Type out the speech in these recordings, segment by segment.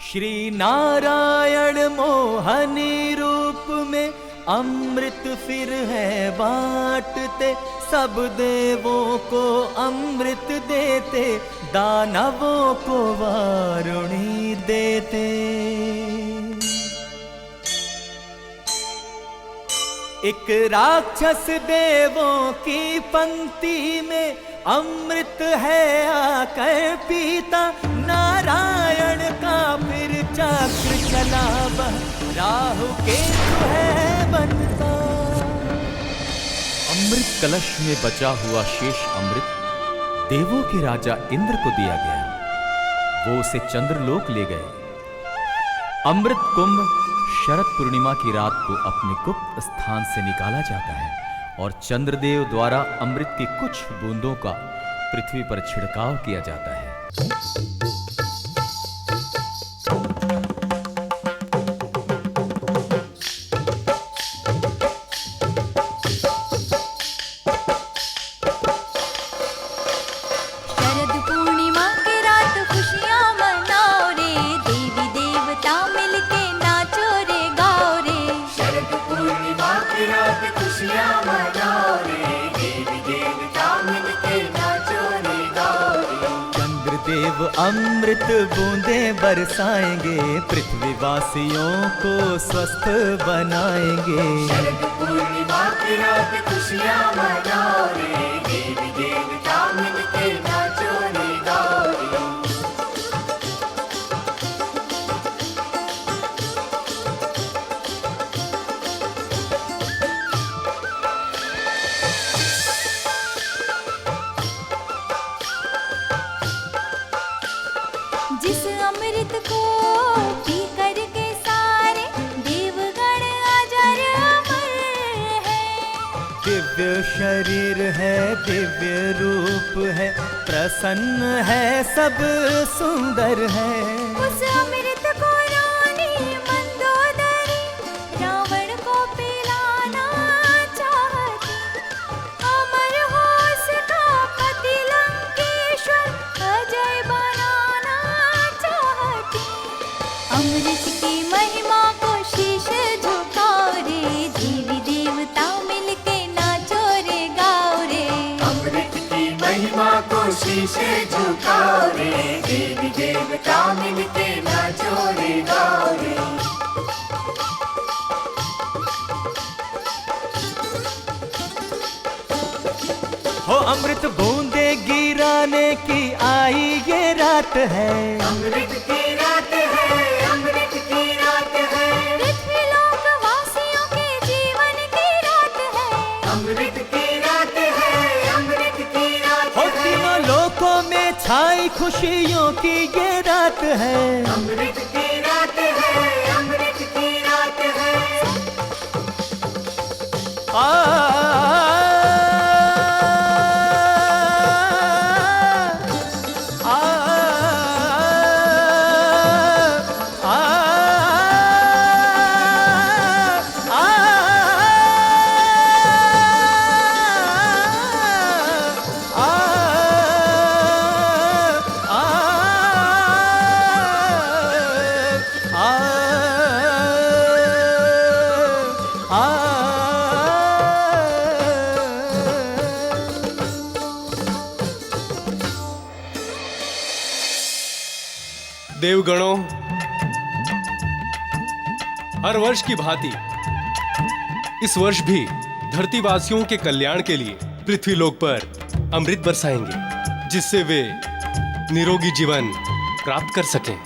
श्री नारायण मोहनी रूप में अमृत फिर है बांटते, सब देवों को अमृत देते, दानवों को वारुणी देते। एक राक्षस देवों की पंक्ति में अमृत है आकर पीता, नारायण का फिर चक्र चला बह, राहु केतु है बनता। अमृत कलश में बचा हुआ शेष अमृत देवों के राजा इंद्र को दिया गया। वो उसे चंद्रलोक ले गए। अमृत कुंभ शरद पूर्णिमा की रात को अपने गुप्त स्थान से निकाला जाता है और चंद्रदेव द्वारा अमृत की कुछ बूंदों का पृथ्वी पर छिड़काव किया जाता है। शरद पूर्णिमा की रात खुशियां मनाओ रे, देवी देवता मिलके नाचो रे गाओ रे। शरद पूर्णिमा की रात खुशियां मनाओ रे, देवी देवता मिलके नाचो रे गाओ रे। चंद्रदेव अमृत बूंदें बरसाएंगे, पृथ्वी वासियों को स्वस्थ बनाएंगे। शरद पूर्णिमा की रात खुशियां मनाओ रे, देवी देवता मिलके नाचो रे गाओ रे। जिस अमृत को पी करके सारे देवगण अजर अमर है। दिव्य शरीर है, दिव्य रूप है, प्रसन्न है, सब सुंदर है। उस अमृत को रानी मंदोदरी रावण को पिलाना चाहती, अमर हो उसका पति लंकेश्वर अजय बनाना चाहती। अमृत की महिमा को शीश झुकाओ रे, देवी देवता मिलके नाचो रे गाओ रे। अमृत की महिमा को शीशे झुकाओ रे, देवी देवता मिलके नाचो रे गाओ रे। हो अमृत बूंदे गिराने की आई ये रात है। अमृत की रात है, अमृत की रात है, पृथ्वी लोक वासियों के जीवन की रात है। अमृत की रात है, अमृत की रात हो है, तीनों लोकों में छाई खुशियों की ये रात है। अमृत की रात है, अमृत की रात है। देवगणों, हर वर्ष की भांति इस वर्ष भी धरतीवासियों के कल्याण के लिए पृथ्वीलोक पर अमृत बरसाएंगे, जिससे वे निरोगी जीवन प्राप्त कर सकें।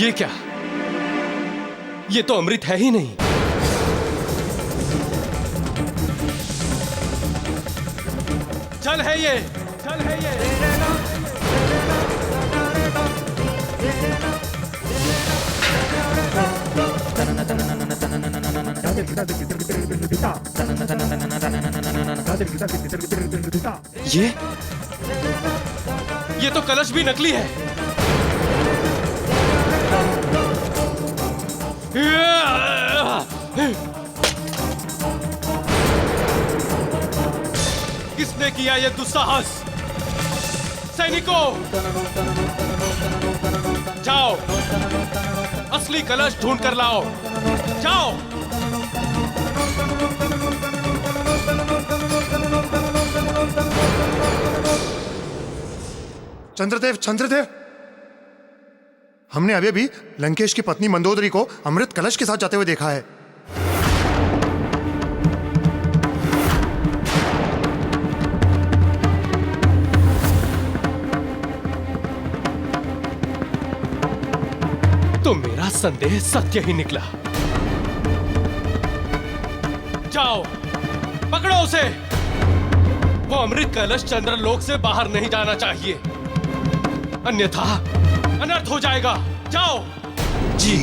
ये क्या? ये तो अमृत है ही नहीं। जल है ये, जल है ये। ये तो कलश भी नकली है। किसने किया ये दुस्साहस? सैनिकों, जाओ, असली कलश ढूंढ कर लाओ। जाओ। चंद्रदेव, चंद्रदेव, हमने अभी लंकेश की पत्नी मंदोदरी को अमृत कलश के साथ जाते हुए देखा है। तो मेरा संदेह सत्य ही निकला। जाओ, पकड़ो उसे। वो अमृत कलश चंद्रलोक से बाहर नहीं जाना चाहिए, अन्यथा अनर्थ हो जाएगा। जाओ। जी।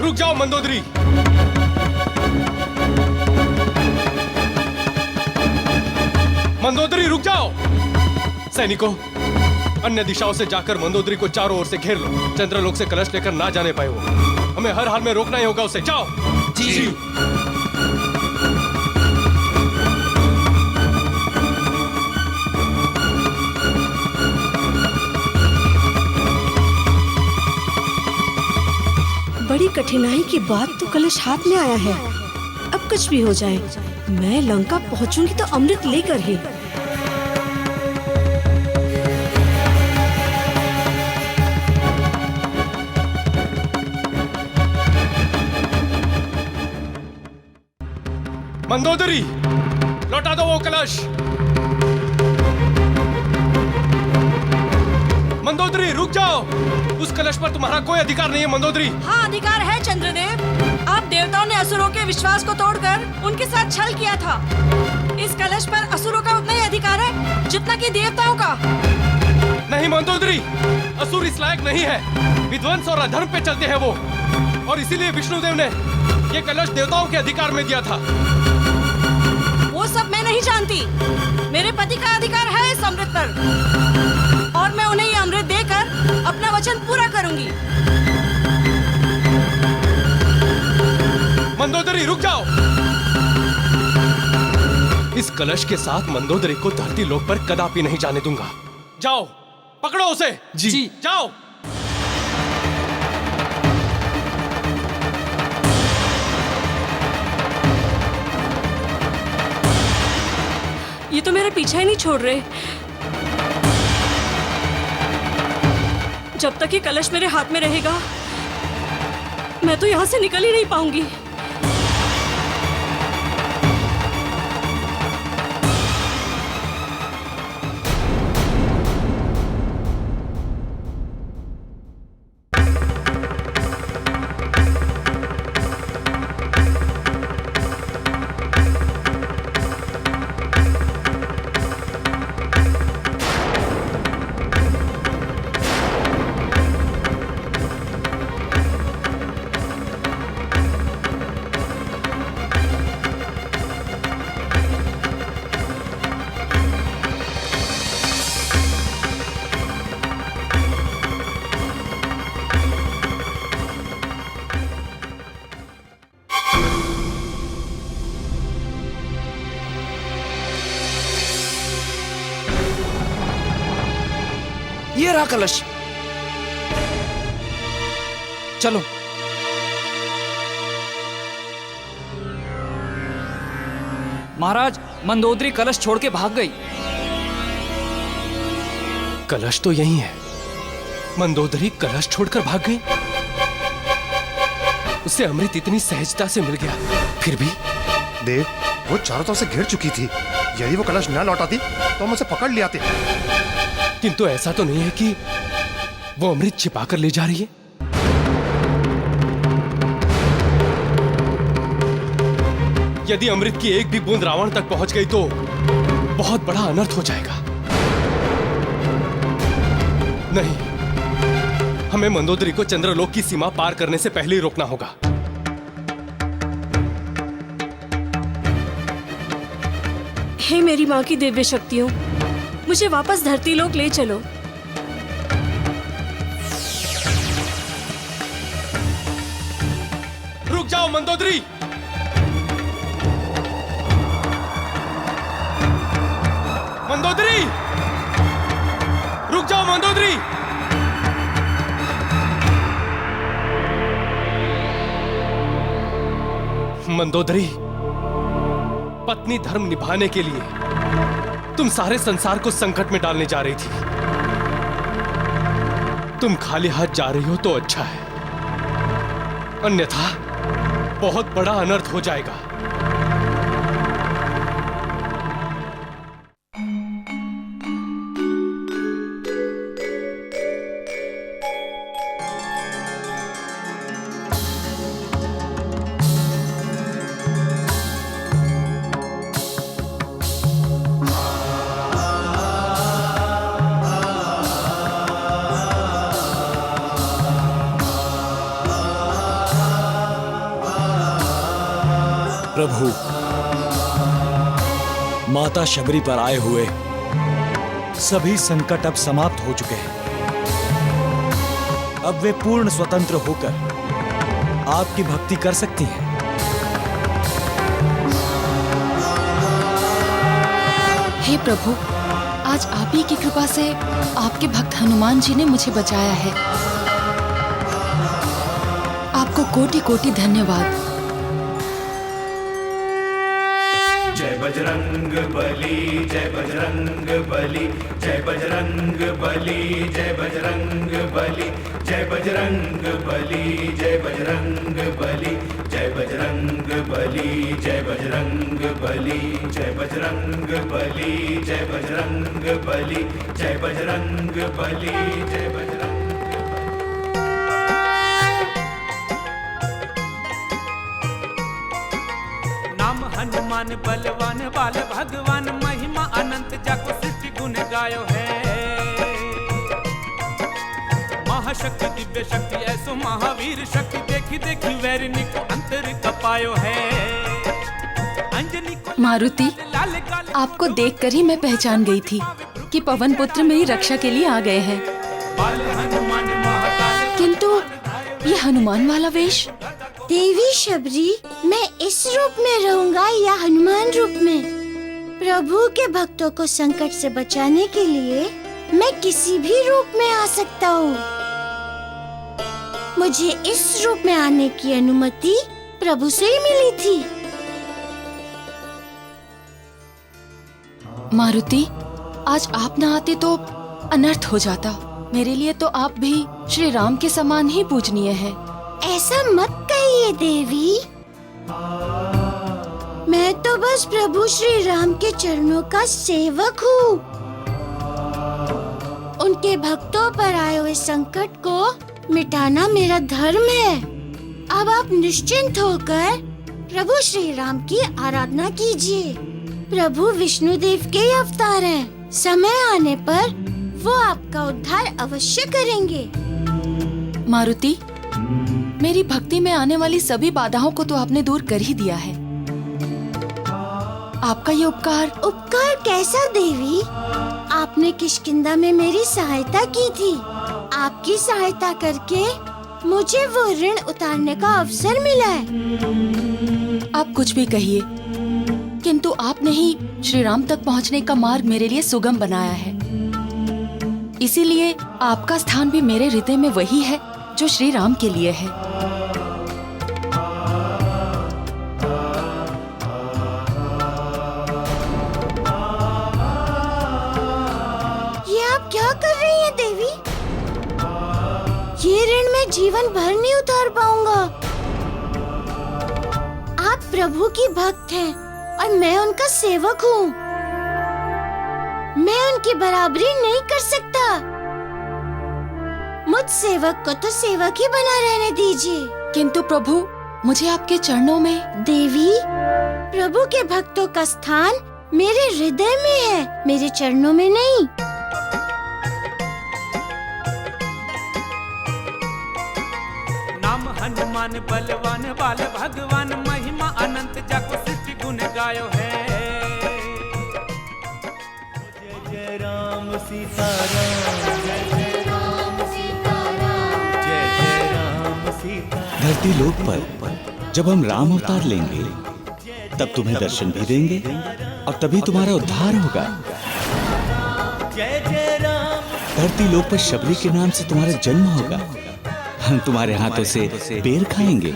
रुक जाओ मंदोदरी। मंदोदरी रुक जाओ। सैनिकों, अन्य दिशाओं से जाकर मंदोदरी को चारों ओर से घेर लो। चंद्रलोक से कलश लेकर ना जाने पाए वो। हमें हर हाल में रोकना ही होगा उसे। जाओ। जी। बड़ी कठिनाई के बाद तो कलश हाथ में आया है। अब कुछ भी हो जाए, मैं लंका पहुंचूंगी तो अमृत लेकर ही। मंदोदरी, लौटा दो वो कलश। मंदोदरी रुक जाओ। उस कलश पर तुम्हारा कोई अधिकार नहीं है मंदोदरी। हाँ, अधिकार है चंद्रदेव। आप देवताओं ने असुरों के विश्वास को तोड़कर उनके साथ छल किया था। इस कलश पर असुरों का उतना ही अधिकार है जितना कि देवताओं का। नहीं मंदोदरी, असुर इस लायक नहीं है। विध्वंस और अधर्म पे चलते हैं वो, और इसीलिए विष्णुदेव ने ये कलश देवताओं के अधिकार में दिया था। वो सब मैं नहीं जानती। मेरे पति का अधिकार है इस अमृत पर, और मैं उन्हें ये अमृत देकर अपना वचन पूरा करूंगी। मंदोदरी रुक जाओ। इस कलश के साथ मंदोदरी को धरती लोक पर कदापि नहीं जाने दूंगा। जाओ, पकड़ो उसे। जी। जाओ। ये तो मेरा पीछा ही नहीं छोड़ रहे। जब तक ये कलश मेरे हाथ में रहेगा, मैं तो यहाँ से निकल ही नहीं पाऊंगी। ये रहा कलश। चलो। महाराज, मंदोदरी कलश छोड़ के भाग गई। कलश तो यही है, मंदोदरी कलश छोड़कर भाग गई। उसे अमृत इतनी सहजता से मिल गया, फिर भी देव, वो चारों तरफ से घिर चुकी थी। यदि वो कलश न लौटाती तो हम उसे पकड़ ले आते। किंतु ऐसा तो नहीं है कि वो अमृत छिपा कर ले जा रही है। यदि अमृत की एक भी बूंद रावण तक पहुंच गई तो बहुत बड़ा अनर्थ हो जाएगा। नहीं, हमें मंदोदरी को चंद्रलोक की सीमा पार करने से पहले ही रोकना होगा। हे मेरी माँ की दिव्य शक्तियों, मुझे वापस धरती लोक ले चलो। रुक जाओ मंदोदरी! मंदोदरी! रुक जाओ मंदोदरी! मंदोदरी, पत्नी धर्म निभाने के लिए तुम सारे संसार को संकट में डालने जा रही थी। तुम खाली हाथ जा रही हो तो अच्छा है, अन्यथा बहुत बड़ा अनर्थ हो जाएगा। प्रभु, माता शबरी पर आए हुए सभी संकट अब समाप्त हो चुके हैं। अब वे पूर्ण स्वतंत्र होकर आपकी भक्ति कर सकती हैं। हे प्रभु, आज आप ही की कृपा से आपके भक्त हनुमान जी ने मुझे बचाया है। आपको कोटि कोटि धन्यवाद। जय बजरंग बली, जय बजरंग बली, जय बजरंग बली, जय बजरंग बली, जय बजरंग बली, जय बजरंग बली, जय बजरंग बली, जय बजरंग बली, जय बजरंग बली, जय बजरंग बली, जय बजरंग बली, जय बजरंग। हनुमान बलवान बाल भगवान, महिमा अनंत जाको सृष्टि गुण गायो है। महाशक्ति दिव्य शक्ति ऐसो महावीर शक्ति, देखी देखी वैरिणी को अंतर कपायो है। अंजनी को मारुति, आपको देखकर ही मैं पहचान गई थी कि पवन पुत्र मेरी रक्षा के लिए आ गए हैं। किंतु ये हनुमान वाला वेश? देवी शबरी, मैं इस रूप में रहूंगा या हनुमान रूप में? प्रभु के भक्तों को संकट से बचाने के लिए मैं किसी भी रूप में आ सकता हूँ। मुझे इस रूप में आने की अनुमति प्रभु से ही मिली थी। मारुति, आज आप न आते तो अनर्थ हो जाता। मेरे लिए तो आप भी श्री राम के समान ही पूजनीय है। ऐसा मत कहिए देवी, मैं तो बस प्रभु श्री राम के चरणों का सेवक हूँ। उनके भक्तों पर आए हुए संकट को मिटाना मेरा धर्म है। अब आप निश्चिंत होकर प्रभु श्री राम की आराधना कीजिए। प्रभु विष्णुदेव के अवतार हैं। समय आने पर वो आपका उद्धार अवश्य करेंगे। मारुति, मेरी भक्ति में आने वाली सभी बाधाओं को तो आपने दूर कर ही दिया है। आपका ये उपकार कैसा देवी? आपने किष्किंधा में मेरी सहायता की थी। आपकी सहायता करके मुझे वो ऋण उतारने का अवसर मिला है। आप कुछ भी कहिए, किंतु आपने ही श्री राम तक पहुंचने का मार्ग मेरे लिए सुगम बनाया है। इसीलिए आपका स्थान भी मेरे हृदय में वही है जो श्री राम के लिए है। ये आप क्या कर रही हैं देवी? ये ऋण मैं जीवन भर नहीं उतार पाऊंगा। आप प्रभु की भक्त हैं और मैं उनका सेवक हूँ। मैं उनकी बराबरी नहीं कर सकता। मुझ सेवक को तो सेवक ही बना रहने दीजिए। किंतु प्रभु, मुझे आपके चरणों में। देवी, प्रभु के भक्तों का स्थान मेरे हृदय में है, मेरे चरणों में नहीं। नाम हनुमान बलवान बाल भगवान, महिमा अनंत जाको सृष्टि गुण गायो है। जय जय राम सीताराम, जय जय राम सीताराम, जय जय राम सीताराम। धरती लोक पर जब हम राम अवतार लेंगे तब तुम्हें दर्शन भी देंगे और तभी तुम्हारा उद्धार होगा। जय जय राम। धरती लोक पर शबरी के नाम से तुम्हारा जन्म होगा। हम तुम्हारे हाथों से बेर खाएंगे।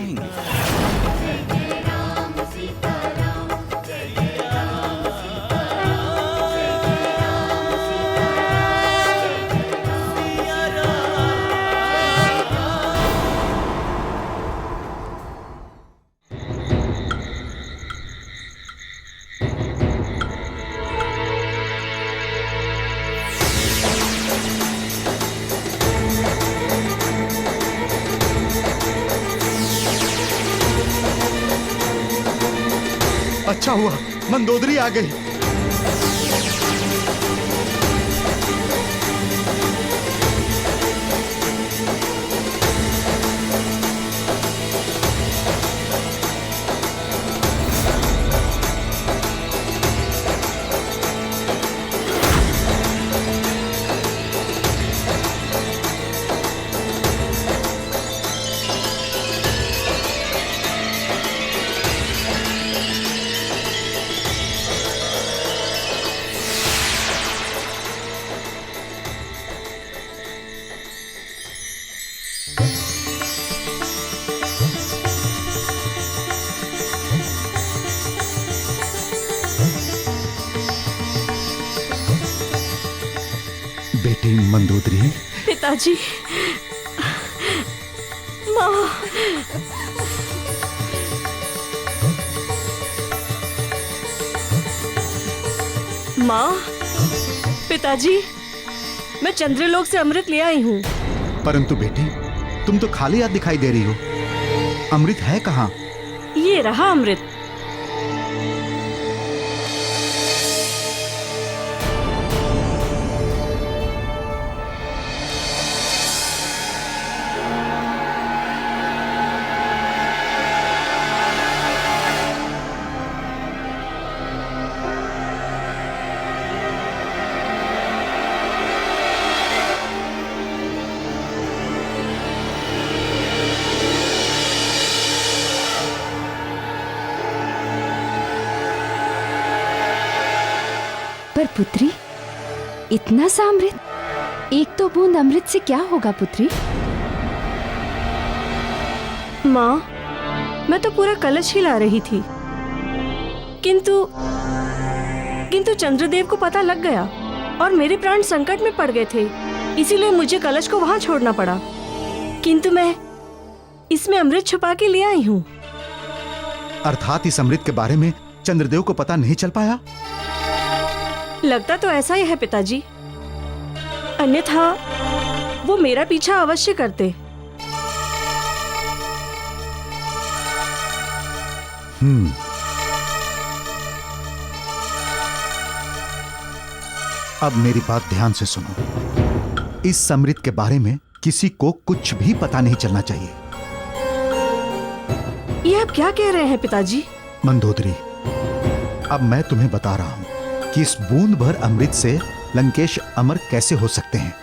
अच्छा हुआ मंदोदरी आ गई। बेटी मंदोदरी। पिताजी, माँ। माँ, पिताजी, मैं चंद्रलोक से अमृत ले आई हूँ। परंतु बेटी, तुम तो खाली हाथ दिखाई दे रही हो। अमृत है कहाँ? ये रहा अमृत। पर पुत्री, इतना सा अमृत, एक तो बूंद अमृत से क्या होगा पुत्री? माँ, मैं तो पूरा कलश ही ला रही थी, किंतु चंद्रदेव को पता लग गया और मेरे प्राण संकट में पड़ गए थे, इसीलिए मुझे कलश को वहां छोड़ना पड़ा। किंतु मैं इसमें अमृत छुपा के ले आई हूँ। अर्थात इस अमृत के बारे में चंद्रदेव को पता नहीं चल पाया? लगता तो ऐसा ही है पिताजी, अन्यथा वो मेरा पीछा अवश्य करते। अब मेरी बात ध्यान से सुनो। इस अमृत के बारे में किसी को कुछ भी पता नहीं चलना चाहिए। ये आप क्या कह रहे हैं पिताजी? मंदोदरी, अब मैं तुम्हें बता रहा हूं कि इस बूंद भर अमृत से लंकेश अमर कैसे हो सकते हैं।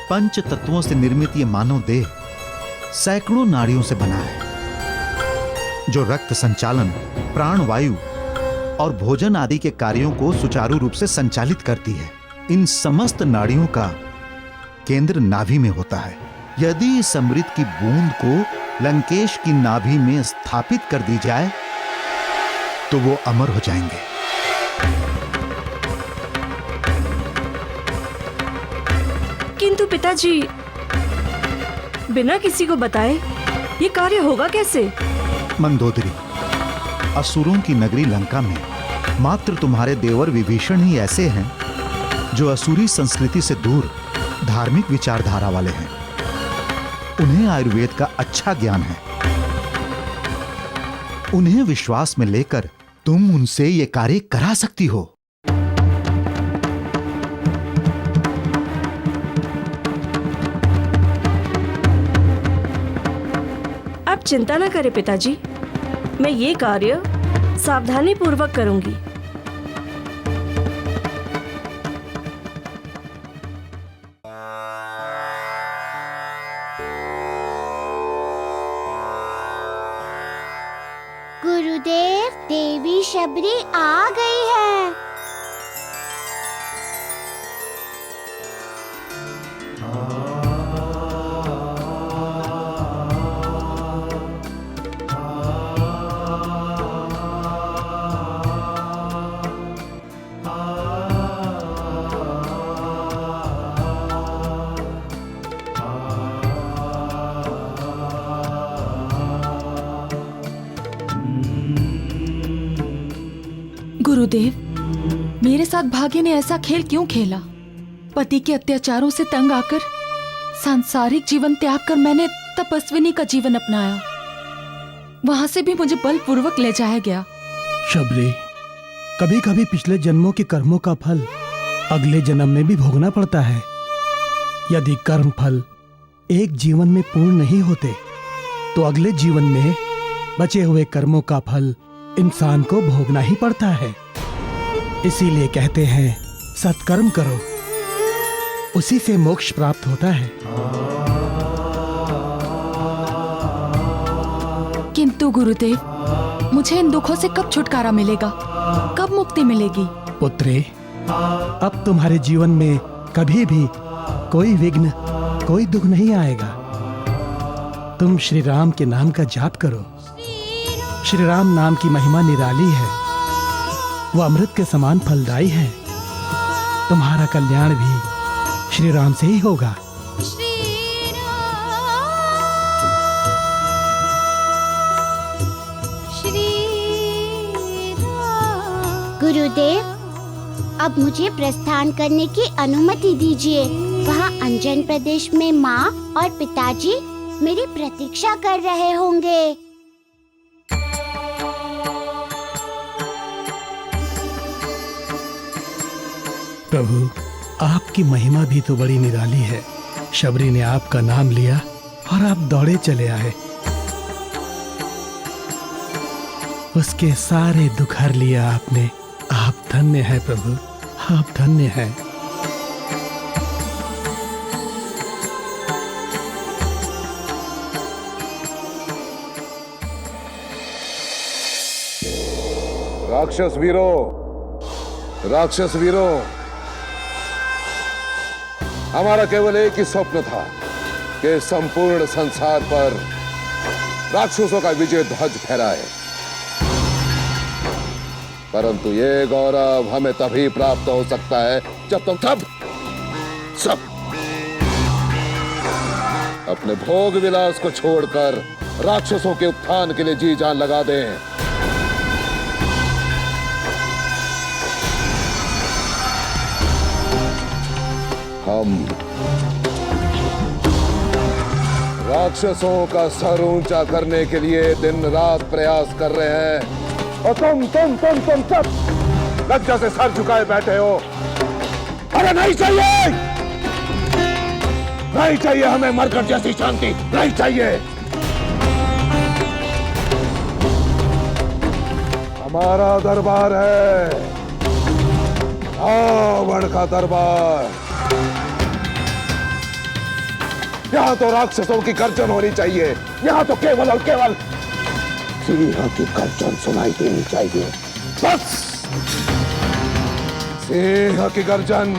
पंच तत्वों से निर्मित ये मानव देह सैकड़ों नाड़ियों से बना है, जो रक्त संचालन, प्राण वायु और भोजन आदि के कार्यों को सुचारू रूप से संचालित करती है। इन समस्त नाड़ियों का केंद्र नाभि में होता है। यदि इस अमृत की बूंद को लंकेश की नाभि में स्थापित कर दी जाए तो वो अमर हो जाएंगे। किंतु पिताजी, बिना किसी को बताए ये कार्य होगा कैसे? मंदोदरी, असुरों की नगरी लंका में मात्र तुम्हारे देवर विभीषण ही ऐसे हैं जो असुरी संस्कृति से दूर धार्मिक विचारधारा वाले हैं। उन्हें आयुर्वेद का अच्छा ज्ञान है। उन्हें विश्वास में लेकर तुम उनसे ये कार्य करा सकती हो। आप चिंता न करें पिताजी, मैं ये कार्य सावधानी पूर्वक करूंगी। गुरुदेव, देवी शबरी आ गई है। गुरुदेव, मेरे साथ भाग्य ने ऐसा खेल क्यों खेला? पति के अत्याचारों से तंग आकर सांसारिक जीवन त्याग कर मैंने तपस्विनी का जीवन अपनाया। वहां से भी मुझे बलपूर्वक ले जाया गया। शबरी, कभी कभी पिछले जन्मों के कर्मों का फल अगले जन्म में भी भोगना पड़ता है। यदि कर्म फल एक जीवन में पूर्ण नहीं होते तो अगले जीवन में बचे हुए कर्मों का फल इंसान को भोगना ही पड़ता है। इसीलिए कहते हैं सत्कर्म करो, उसी से मोक्ष प्राप्त होता है। किंतु गुरुदेव, मुझे इन दुखों से कब छुटकारा मिलेगा? कब मुक्ति मिलेगी? पुत्रे, अब तुम्हारे जीवन में कभी भी कोई विघ्न, कोई दुख नहीं आएगा। तुम श्री राम के नाम का जाप करो। श्री राम नाम की महिमा निराली है, वो अमृत के समान फलदायी है। तुम्हारा कल्याण भी श्री राम से ही होगा। गुरुदेव, अब मुझे प्रस्थान करने की अनुमति दीजिए। वहाँ अंजन प्रदेश में माँ और पिताजी मेरी प्रतीक्षा कर रहे होंगे। प्रभु, आपकी महिमा भी तो बड़ी निराली है। शबरी ने आपका नाम लिया और आप दौड़े चले आए। उसके सारे दुख हर लिया आपने। आप धन्य है प्रभु, आप धन्य हैं। राक्षस वीरों, राक्षस वीरों, हमारा केवल एक ही स्वप्न था कि संपूर्ण संसार पर राक्षसों का विजय ध्वज फहराए। परंतु ये गौरव हमें तभी प्राप्त हो सकता है जब तुम सब अपने भोग विलास को छोड़कर राक्षसों के उत्थान के लिए जी जान लगा दें। हम राक्षसों का सर ऊंचा करने के लिए दिन रात प्रयास कर रहे हैं और तुम सब लज्जा से सर झुकाए बैठे हो। अरे नहीं चाहिए, नहीं चाहिए हमें मरकट जैसी शांति, नहीं चाहिए। हमारा दरबार है रावण का दरबार। यहाँ तो राक्षसों की गर्जन होनी चाहिए। यहाँ तो केवल और केवल सिंह की गर्जन सुनाई देनी चाहिए। बस सिंह की गर्जन।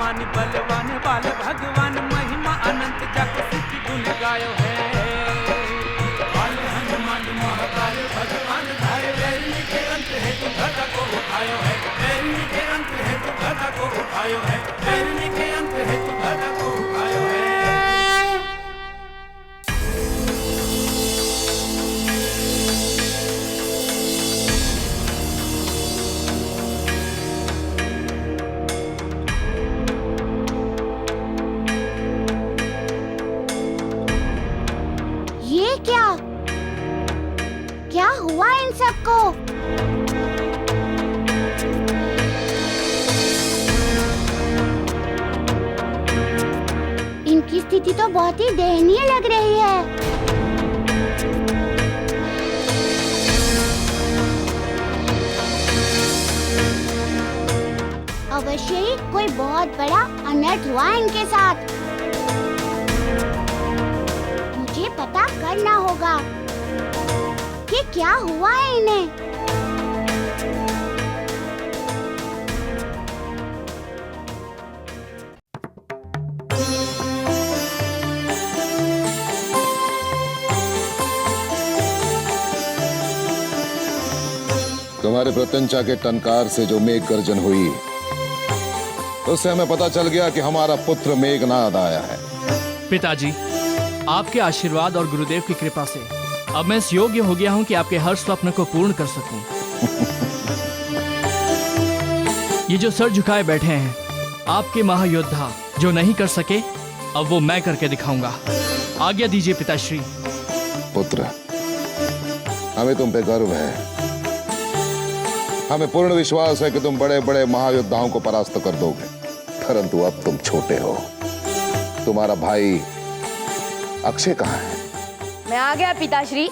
हनुमान बलवान बाल भगवान महिमा अनंत जग सिद्धि गुण गायो है। बाल हनुमान महाकाल भगवान धारे वैरी के अंत है तू गदा को उठायो है। वैरी के अंत है तू गदा को उठायो है। वैरी के अंत है तू गदा को उठायो है। ये क्या हुआ इन सबको? इनकी स्थिति तो बहुत ही दयनीय लग रही है। अवश्य ही कोई बहुत बड़ा अनर्थ हुआ इनके साथ। मुझे पता करना होगा कि क्या हुआ है इन्हें। तुम्हारे प्रत्यंचा के टनकार से जो मेघ गर्जन हुई, उससे हमें पता चल गया कि हमारा पुत्र मेघनाद आया है। पिताजी, आपके आशीर्वाद और गुरुदेव की कृपा से अब मैं इस योग्य हो गया हूँ कि आपके हर स्वप्न को पूर्ण कर सकूं। ये जो सर झुकाए बैठे हैं, आपके महायोद्धा जो नहीं कर सके, अब वो मैं करके दिखाऊंगा। आज्ञा दीजिए पिताश्री। पुत्र, हमें तुम पे गर्व है। हमें पूर्ण विश्वास है कि तुम बड़े बड़े महायोद्धाओं को परास्त कर दोगे, परंतु अब तुम छोटे हो। तुम्हारा भाई अक्षय कहाँ है? मैं आ गया पिताश्री।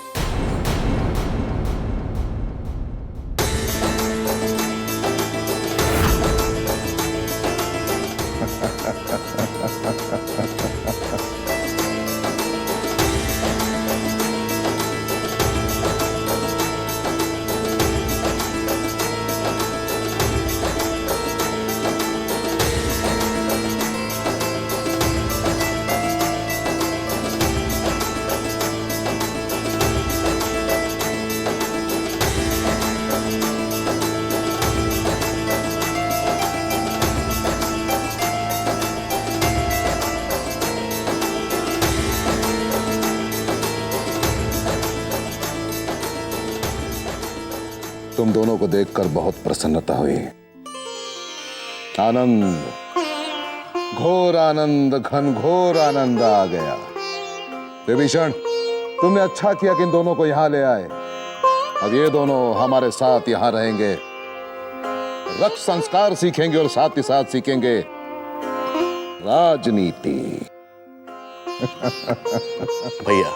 तुम दोनों को देखकर बहुत प्रसन्नता हुई। आनंद, घोर आनंद, घनघोर आनंद आ गया। विभीषण, तुमने अच्छा किया कि इन दोनों को यहां ले आए। अब ये दोनों हमारे साथ यहां रहेंगे, रक्त संस्कार सीखेंगे और साथ ही साथ सीखेंगे राजनीति। भैया,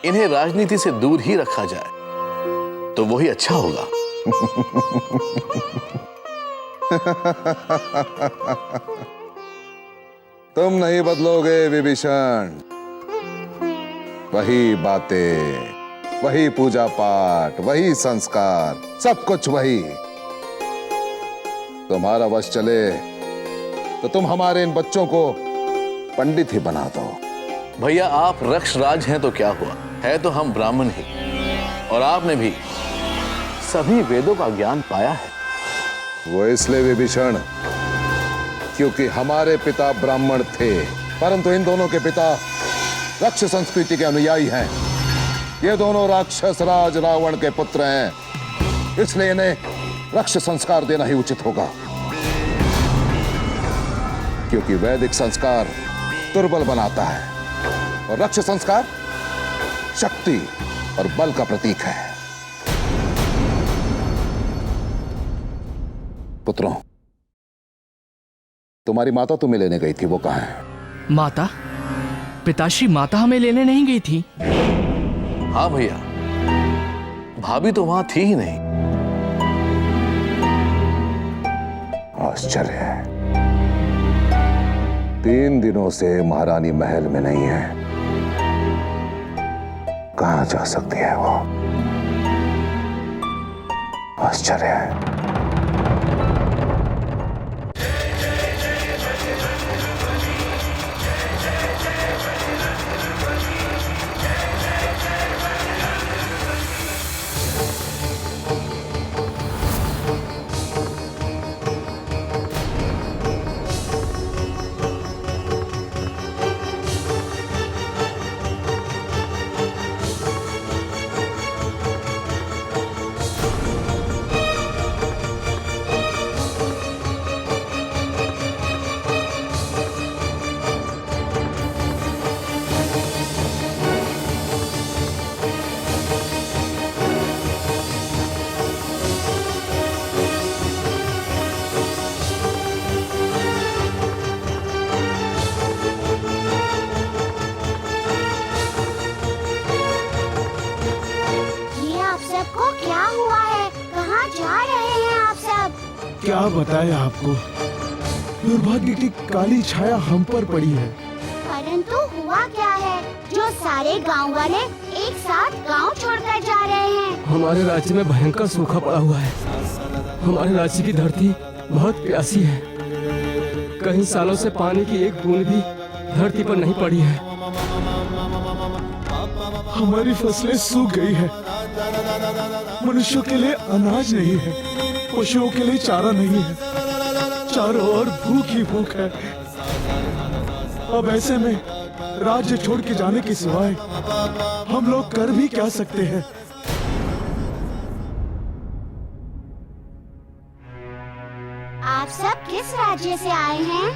इन्हें राजनीति से दूर ही रखा जाए तो वही अच्छा होगा। तुम नहीं बदलोगे विभीषण। वही बातें, वही पूजा पाठ, वही संस्कार, सब कुछ वही। तुम्हारा वश चले तो तुम हमारे इन बच्चों को पंडित ही बना दो। भैया, आप रक्षराज हैं तो क्या हुआ, है तो हम ब्राह्मण ही, और आपने भी सभी वेदों का ज्ञान पाया है। वो इसलिए विभीषण क्योंकि हमारे पिता ब्राह्मण थे, परंतु इन दोनों के पिता रक्ष संस्कृति के अनुयायी हैं। ये दोनों राक्षस राज रावण के पुत्र हैं, इसलिए इन्हें रक्ष संस्कार देना ही उचित होगा। क्योंकि वैदिक संस्कार दुर्बल बनाता है और रक्ष संस्कार शक्ति और बल का प्रतीक है। पुत्रों, तुम्हारी माता तुम्हें लेने गई थी, वो कहाँ है? माता? पिताश्री, माता हमें लेने नहीं गई थी। हाँ भैया, भाभी तो वहां थी ही नहीं। आश्चर्य है, 3 दिनों से महारानी महल में नहीं है। कहां जा सकती है वो? आश्चर्य है। क्या बताएं आपको, दुर्भाग्य की काली छाया हम पर पड़ी है। परंतु हुआ क्या है जो सारे गांव वाले एक साथ गांव छोड़कर जा रहे हैं? हमारे राज्य में भयंकर सूखा पड़ा हुआ है। हमारे राज्य की धरती बहुत प्यासी है। कई सालों से पानी की एक बूंद भी धरती पर नहीं पड़ी है। हमारी फसलें सूख गई है। मनुष्यों के लिए अनाज नहीं है, पशुओं के लिए चारा नहीं है, चारों ओर भूख ही भूख है। अब ऐसे में राज्य छोड़ के जाने के सिवाय हम लोग कर भी क्या सकते हैं? आप सब किस राज्य से आए हैं?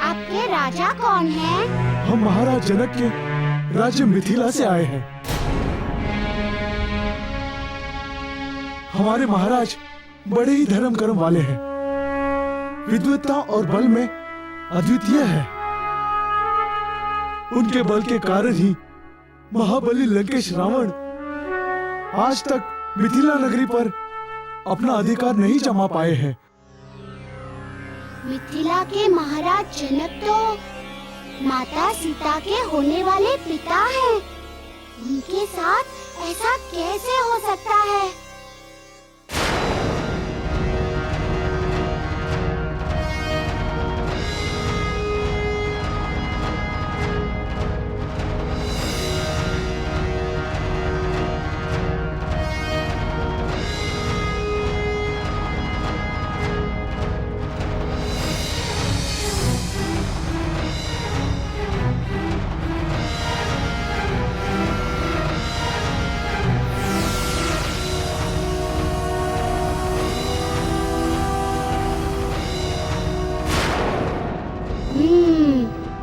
आपके राजा कौन हैं? हम महाराज जनक के राज्य मिथिला से आए हैं। हमारे महाराज बड़े ही धर्म कर्म वाले हैं, विद्वत्ता और बल में अद्वितीय है। उनके बल के कारण ही महाबली लंकेश रावण आज तक मिथिला नगरी पर अपना अधिकार नहीं जमा पाए हैं। मिथिला के महाराज जनक तो माता सीता के होने वाले पिता हैं। उनके साथ ऐसा कैसे हो सकता है?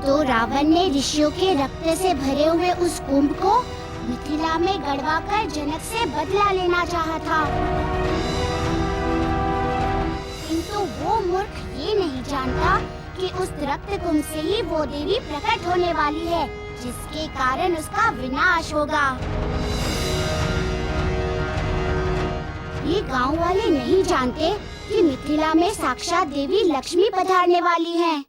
तो रावण ने ऋषियों के रक्त से भरे हुए उस कुंभ को मिथिला में गड़वाकर जनक से बदला लेना चाहा था। किंतु वो मूर्ख ये नहीं जानता कि उस रक्त कुंभ से ही वो देवी प्रकट होने वाली है, जिसके कारण उसका विनाश होगा। ये गांव वाले नहीं जानते कि मिथिला में साक्षात देवी लक्ष्मी पधारने वाली हैं।